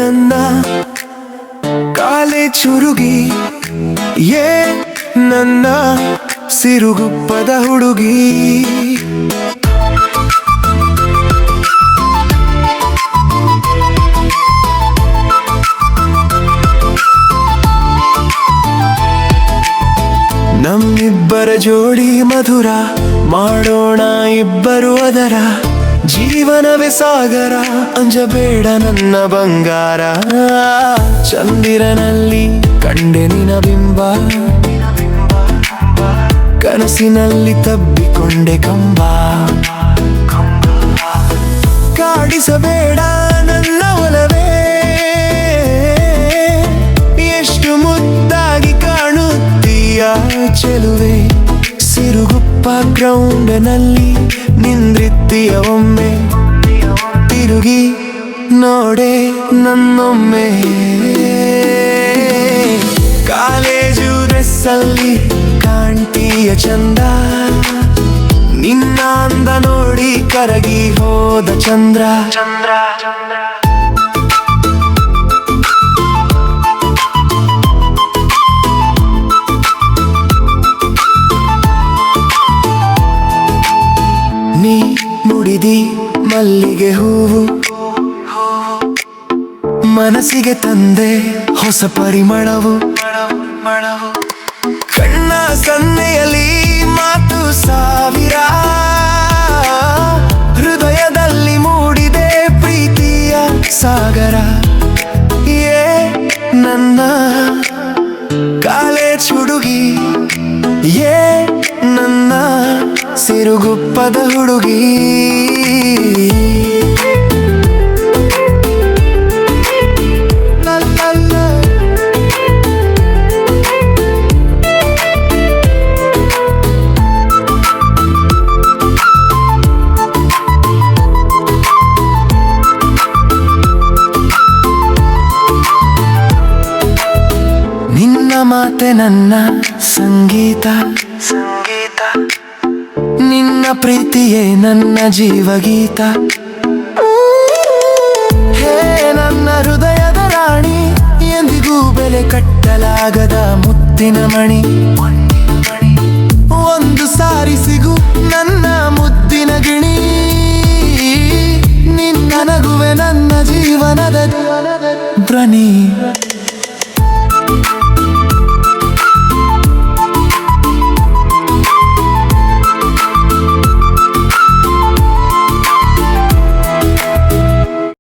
ನನ್ನ ಕಾಲೇಜ್ ಹುಡುಗಿ, ನನ್ನ ಸಿರುಗುಪ್ಪದ ಹುಡುಗಿ. ನಮ್ಮಿಬ್ಬರ ಜೋಡಿ ಮಧುರ, ಮಾಡೋಣ ಇಬ್ಬರು ಅದರ. ಜೀವನವೇ ಸಾಗರ, ಅಂಜಬೇಡ ನನ್ನ ಬಂಗಾರ. ಚಂದಿರನಲ್ಲಿ ಕಂಡೆ ನಿನ ಬಿಂಬ, ಕನಸಿನಲ್ಲಿ ತಬ್ಬಿಕೊಂಡೆ ಕಂಬ. ಕಾಡಿಸಬೇಡ ನನ್ನ ಒಲವೇ, ಎಷ್ಟು ಮುದ್ದಾಗಿ ಕಾಣುತ್ತೀಯ ಚೆಲುವೆ. ಸಿರುಗುಪ್ಪ ಗ್ರೌಂಡ್ನಲ್ಲಿ ನಿಂದ್ರಿತ್ತೀಯ ಒಮ್ಮೆ, ತಿರುಗಿ ನೋಡೆ ನನ್ನೊಮ್ಮೆ. ಕಾಲೇಜು ಡ್ರೆಸ್ಸಲ್ಲಿ ಕಾಣ್ತೀಯ ಚಂದ, ನಿನ್ನ ಅಂದ ನೋಡಿ ಕರಗಿ ಹೋದ ಚಂದ್ರ. ನೀ ಮುಡಿದಿ ಮಲ್ಲಿಗೆ ಹೂವು, ಮನಸ್ಸಿಗೆ ತಂದೆ ಹೊಸ ಪರಿಮಳವು. ಕಣ್ಣ ಸನ್ನೆಯಲ್ಲಿ ಮಾತು ಸಾವಿರ, ಹೃದಯದಲ್ಲಿ ಮೂಡಿದೆ ಪ್ರೀತಿಯ ಸಾಗರ. ನನ್ನ ಕಾಲೇಜ್ ಹುಡುಗಿ, ನನ್ನ ಸಿರುಗುಪ್ಪದ ಹುಡುಗಿ. ನಿನ್ನ ಮಾತೆ ನನ್ನ ಸಂಗೀತ, ನಿನ್ನ ಪ್ರೀತಿಯೇ ನನ್ನ ಜೀವಗೀತ. ಹೇ ನನ್ನ ಹೃದಯದ ರಾಣಿ, ಎಂದಿಗೂ ಬೆಲೆ ಕಟ್ಟಲಾಗದ ಮುತ್ತಿನ ಮಣಿ. ಒಂದು ಸಾರಿ ಸಿಗು ನನ್ನ ಮುದ್ದಿನ ಗಿಣಿ, ನಿನ್ನ ನಗುವೆ